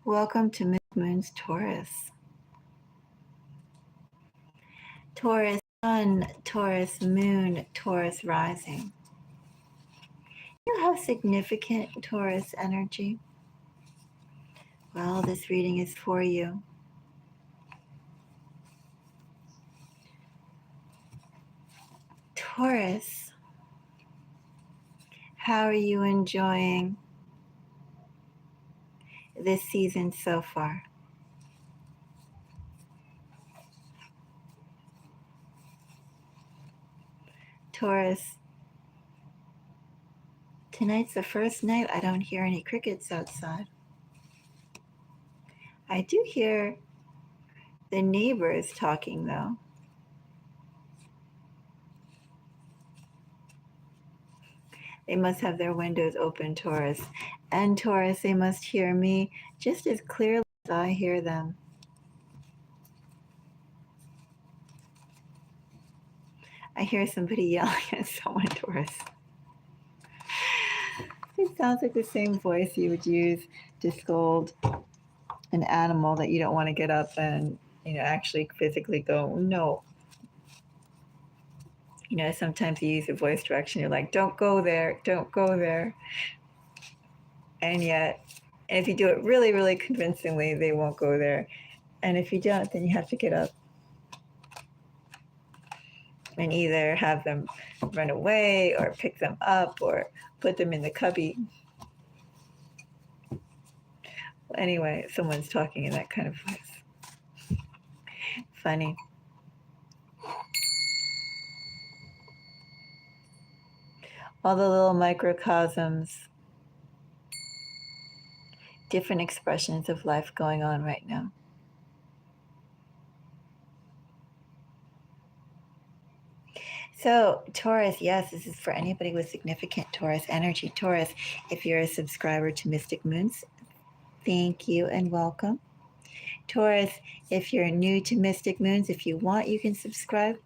Welcome to Miss Moon's Taurus. Taurus Sun, Taurus Moon, Taurus Rising. You have significant Taurus energy. Well, this reading is for you. Taurus, how are you enjoying this season so far? Taurus, tonight's the first night I don't hear any crickets outside. I do hear the neighbors talking though. They must have their windows open, Taurus. And Taurus, they must hear me just as clearly as I hear them. I hear somebody yelling at someone, Taurus. It sounds like the same voice you would use to scold an animal that you don't want to get up and, actually physically go, no. Sometimes you use a voice direction. You're like, don't go there, don't go there. And yet, if you do it really, really convincingly, they won't go there. And if you don't, then you have to get up and either have them run away or pick them up or put them in the cubby. Anyway, someone's talking in that kind of voice. Funny. All the little microcosms, different expressions of life going on right now. So, Taurus, yes, this is for anybody with significant Taurus energy. Taurus, if you're a subscriber to Mystic Moons, thank you and welcome. Taurus, if you're new to Mystic Moons, if you want, you can subscribe.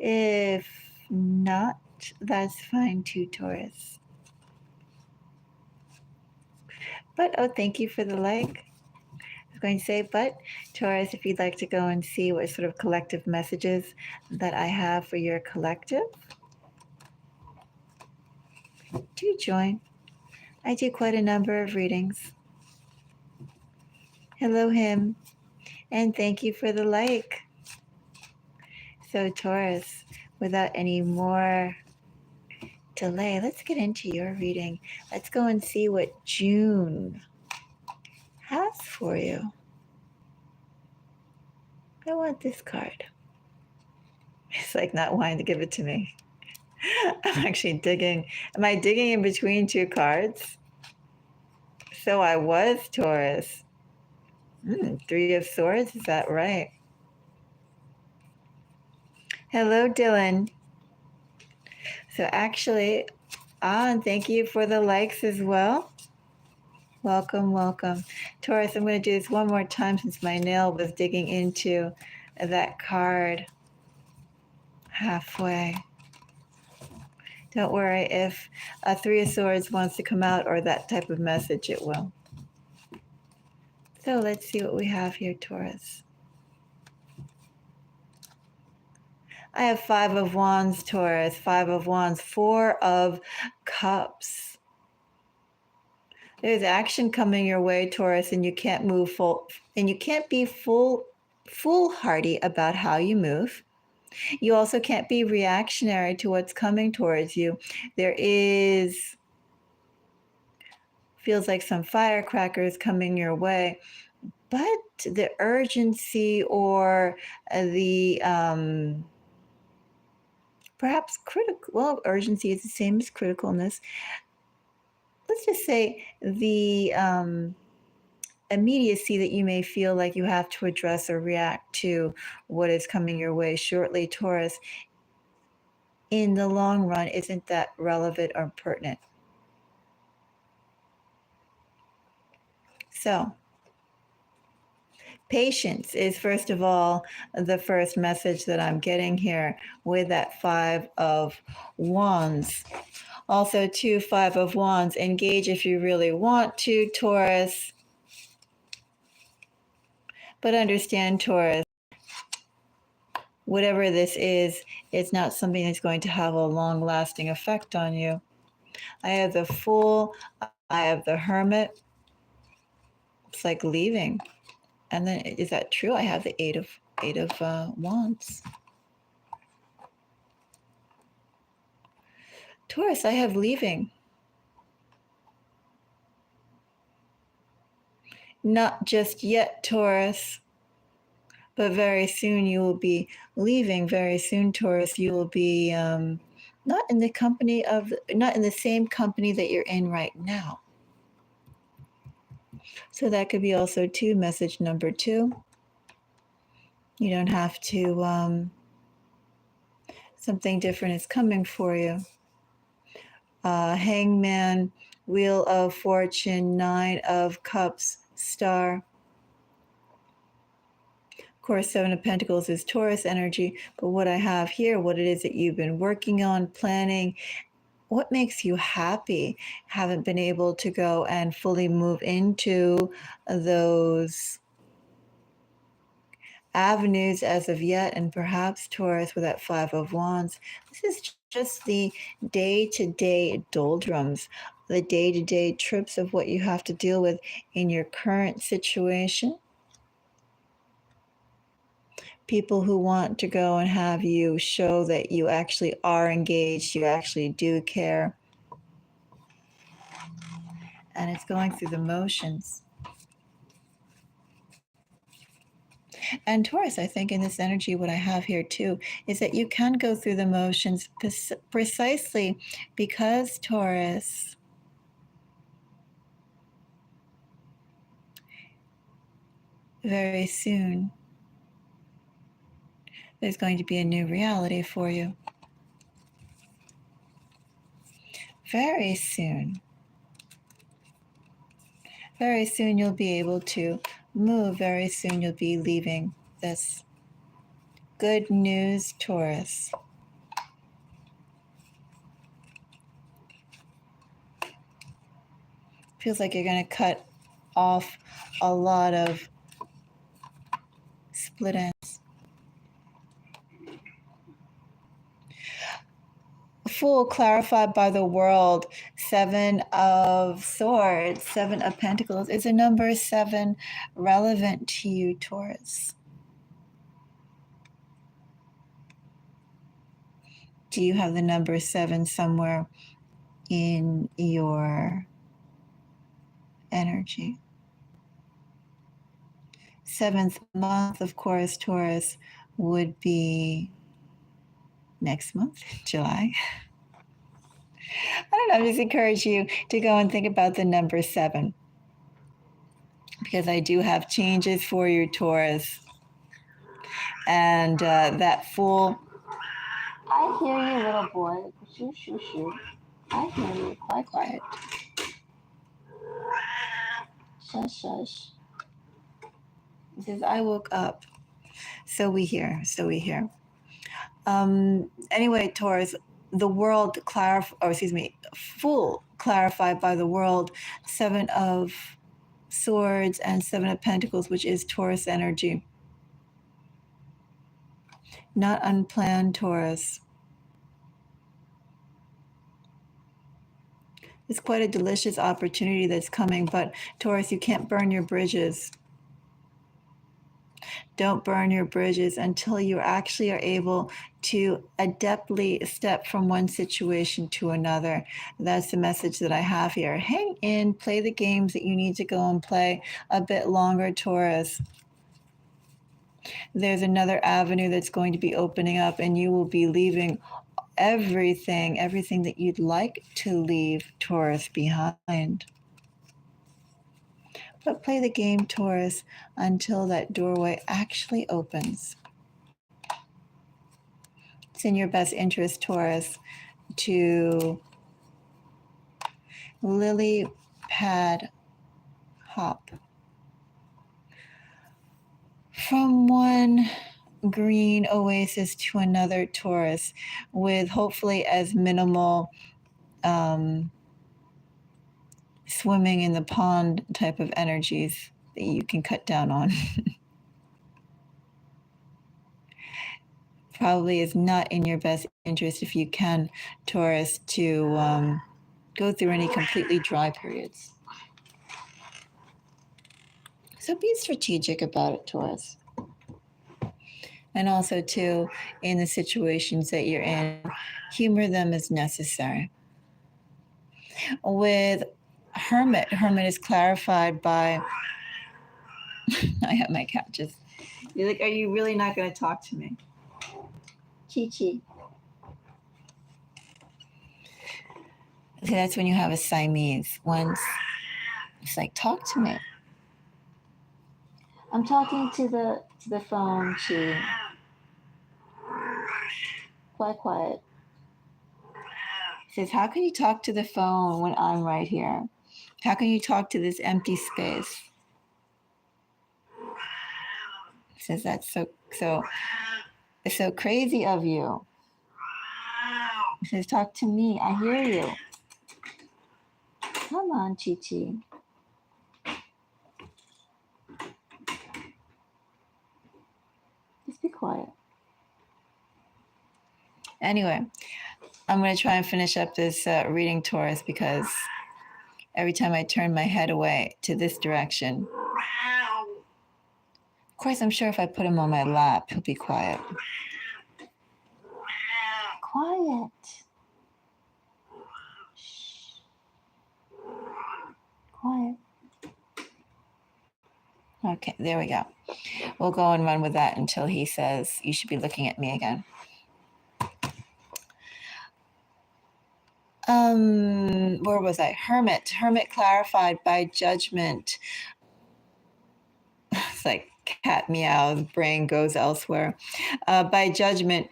If not, that's fine too, Taurus. But, thank you for the like. I was going to say, but Taurus, if you'd like to go and see what sort of collective messages that I have for your collective, do join. I do quite a number of readings. Hello, him, and thank you for the like. So, Taurus, without any more delay, let's get into your reading. Let's go and see what June has for you. I want this card. It's like not wanting to give it to me. I'm actually digging. Am I digging in between two cards? So I was Taurus. 3 of Swords, is that right? Hello, Dylan. So actually, and thank you for the likes as well. Welcome, welcome. Taurus, I'm going to do this one more time since my nail was digging into that card halfway. Don't worry, if a 3 of Swords wants to come out or that type of message, it will. So let's see what we have here, Taurus. I have 5 of Wands, Taurus, 5 of Wands, 4 of Cups. There's action coming your way, Taurus, and you can't move full, and you can't be foolhardy about how you move. You also can't be reactionary to what's coming towards you. There feels like some firecrackers coming your way, but the urgency or the perhaps urgency is the same as criticalness. Let's just say the immediacy that you may feel like you have to address or react to what is coming your way shortly, Taurus, in the long run, isn't that relevant or pertinent. So, patience is, first of all, the first message that I'm getting here with that 5 of Wands. Also, 2, 5 of Wands. Engage if you really want to, Taurus. But understand, Taurus, whatever this is, it's not something that's going to have a long-lasting effect on you. I have the Fool. I have the Hermit. It's like leaving. And then, is that true? I have the Eight of Wands. Taurus, I have leaving. Not just yet, Taurus, but very soon you will be leaving. Very soon, Taurus, you will be not in the same company that you're in right now. So that could be also message number 2. You don't have to, something different is coming for you. Hangman, Wheel of Fortune, 9 of Cups, Star. Of course, 7 of Pentacles is Taurus energy, but what I have here, what it is that you've been working on, planning, what makes you happy, haven't been able to go and fully move into those avenues as of yet, and perhaps Taurus with that 5 of Wands. This is just the day-to-day doldrums, the day-to-day trips of what you have to deal with in your current situation. People who want to go and have you show that you actually are engaged, you actually do care. And it's going through the motions. And Taurus, I think in this energy, what I have here too, is that you can go through the motions precisely because, Taurus, very soon, there's going to be a new reality for you. Very soon. Very soon you'll be able to move. Very soon you'll be leaving this. Good news, Taurus. Feels like you're going to cut off a lot of split ends. Fool, clarified by the world. 7 of Swords, 7 of Pentacles. Is a number 7 relevant to you, Taurus? Do you have the number 7 somewhere in your energy? 7th month, of course, Taurus, would be next month, July. I don't know, I just encourage you to go and think about the number 7, because I do have changes for you, Taurus. And that Fool. I hear you, little boy. Shoo, shoo, shoo. I hear you. Quiet, quiet. Shush, shush. He says, I woke up. So we hear. Anyway, Taurus, the world Fool clarified by the world, 7 of Swords and 7 of Pentacles, which is Taurus energy. Not unplanned, Taurus. It's quite a delicious opportunity that's coming, but Taurus, you can't burn your bridges. Don't burn your bridges until you actually are able to adeptly step from one situation to another. That's the message that I have here. Hang in, play the games that you need to go and play a bit longer, Taurus. There's another avenue that's going to be opening up, and you will be leaving everything that you'd like to leave, Taurus, behind. But play the game, Taurus, until that doorway actually opens. It's in your best interest, Taurus, to lily pad hop from one green oasis to another, Taurus, with hopefully as minimal swimming in the pond type of energies that you can cut down on. Probably is not in your best interest if you can, Taurus, to go through any completely dry periods. So be strategic about it, Taurus. And also, too, in the situations that you're in, humor them as necessary. With Hermit is clarified by, I have my cat just, you're like, are you really not going to talk to me? Chi-Chi. See, that's when you have a Siamese. Once it's like, talk to me. I'm talking to the phone, Chi. Quiet. He says, how can you talk to the phone when I'm right here? How can you talk to this empty space? He says, that's so crazy of you. He says, talk to me. I hear you. Come on, Chi-Chi. Just be quiet. Anyway, I'm going to try and finish up this reading, Taurus, because every time I turn my head away to this direction, of course, I'm sure if I put him on my lap, he'll be quiet. Quiet. Shh. Quiet. Okay, there we go. We'll go and run with that until he says, you should be looking at me again. Where was I? Hermit clarified by judgment. It's like cat meows, brain goes elsewhere. By judgment,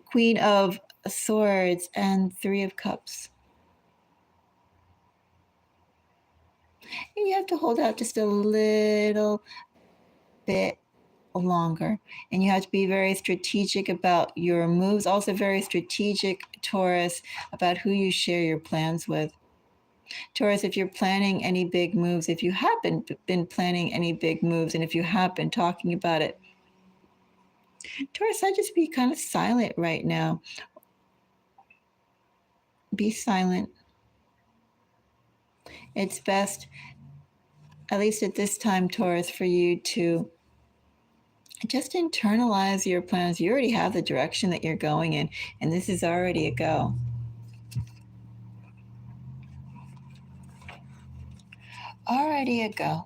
Queen of Swords and Three of Cups. And you have to hold out just a little bit longer, and you have to be very strategic about your moves. Also very strategic, Taurus, about who you share your plans with. Taurus, if you're planning any big moves, if you haven't been planning any big moves, and if you have been talking about it, Taurus, I'd just be kind of silent right now. Be silent. It's best, at least at this time, Taurus, for you to just internalize your plans. You already have the direction that you're going in, and this is already a go. Already a go.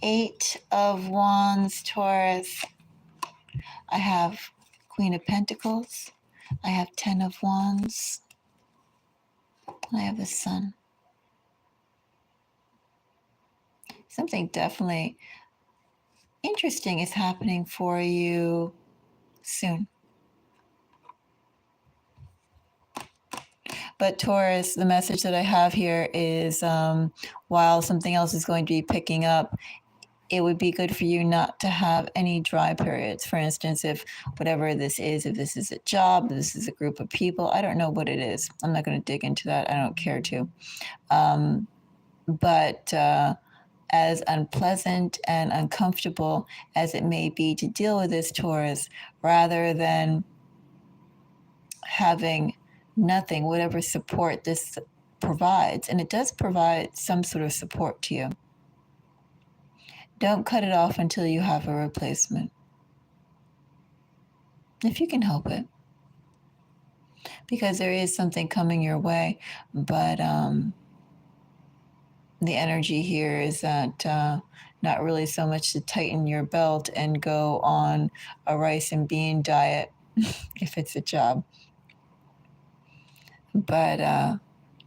8 of Wands, Taurus. I have Queen of Pentacles. I have 10 of Wands. I have the Sun. Something definitely interesting is happening for you soon. But Taurus, the message that I have here is while something else is going to be picking up, it would be good for you not to have any dry periods. For instance, if whatever this is, if this is a job, if this is a group of people, I don't know what it is. I'm not going to dig into that. I don't care to. But as unpleasant and uncomfortable as it may be to deal with this, Taurus, rather than having nothing, whatever support this provides, and it does provide some sort of support to you, don't cut it off until you have a replacement, if you can help it, because there is something coming your way. But the energy here is that not really so much to tighten your belt and go on a rice and bean diet if it's a job, but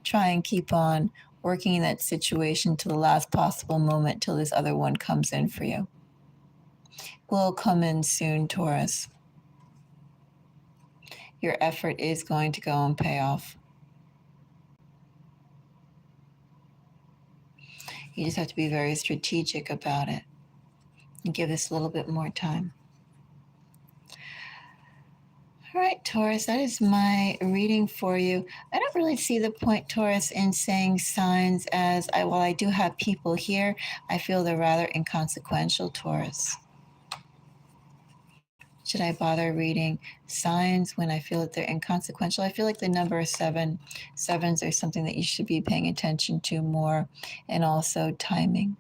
try and keep on working in that situation to the last possible moment till this other one comes in for you. Will come in soon, Taurus. Your effort is going to go and pay off. You just have to be very strategic about it and give this a little bit more time. All right, Taurus, that is my reading for you. I don't really see the point, Taurus, in saying signs as while I do have people here, I feel they're rather inconsequential, Taurus. Should I bother reading signs when I feel that they're inconsequential? I feel like the number seven, sevens are something that you should be paying attention to more, and also timing.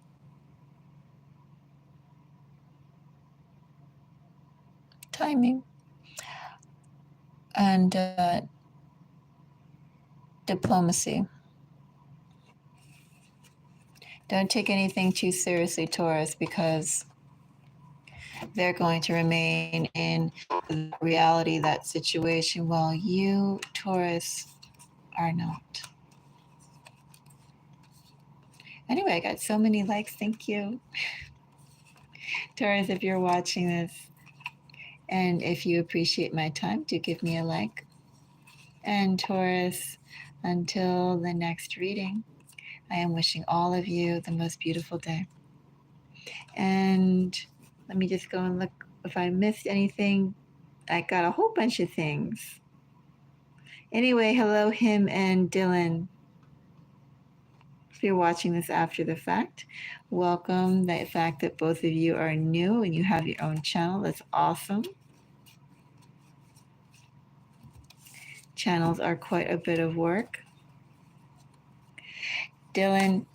Timing. And diplomacy. Don't take anything too seriously, Taurus, because they're going to remain in reality, that situation, while you, Taurus, are not. Anyway, I got so many likes. Thank you. Taurus, if you're watching this and if you appreciate my time, do give me a like. And Taurus, until the next reading, I am wishing all of you the most beautiful day. And let me just go and look if I missed anything. I got a whole bunch of things. Anyway, hello, him and Dylan. If you're watching this after the fact, welcome. The fact that both of you are new and you have your own channel, that's awesome. Channels are quite a bit of work. Dylan,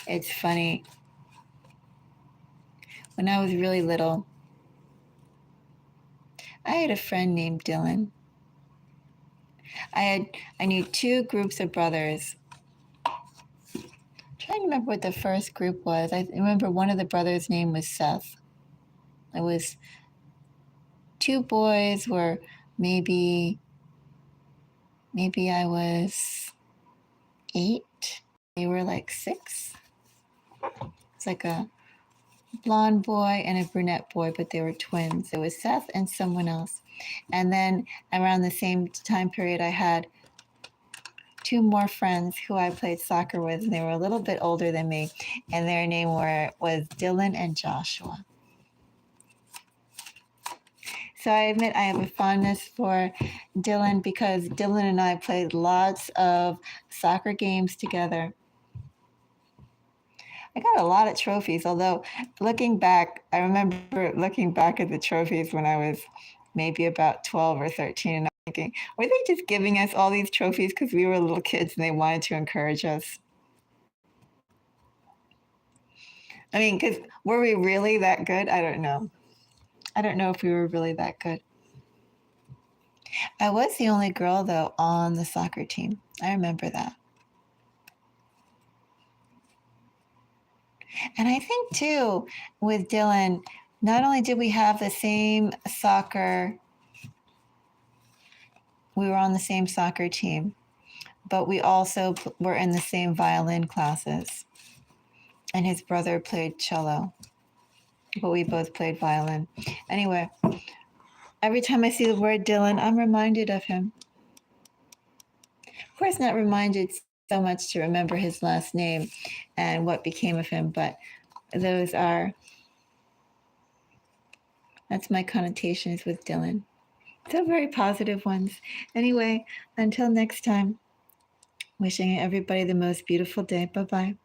it's funny. When I was really little, I had a friend named Dylan. I knew two groups of brothers. I'm trying to remember what the first group was. I remember one of the brothers' name was Seth. It was two boys were maybe I was 8. They were like 6. It's like a blonde boy and a brunette boy, but they were twins. It was Seth and someone else. And then around the same time period, I had 2 more friends who I played soccer with, and they were a little bit older than me, and their name was Dylan and Joshua. So I admit I have a fondness for Dylan because Dylan and I played lots of soccer games together. I got a lot of trophies, although looking back, I remember looking back at the trophies when I was maybe about 12 or 13, and I'm thinking, were they just giving us all these trophies because we were little kids and they wanted to encourage us? I mean, because were we really that good? I don't know. I don't know if we were really that good. I was the only girl, though, on the soccer team. I remember that. And I think, too, with Dylan, not only did we have the same soccer, we were on the same soccer team, but we also were in the same violin classes. And his brother played cello, but we both played violin. Anyway, every time I see the word Dylan, I'm reminded of him. Of course, not reminded so much to remember his last name and what became of him, but that's my connotations with Dylan. So very positive ones. Anyway, until next time, wishing everybody the most beautiful day. Bye-bye.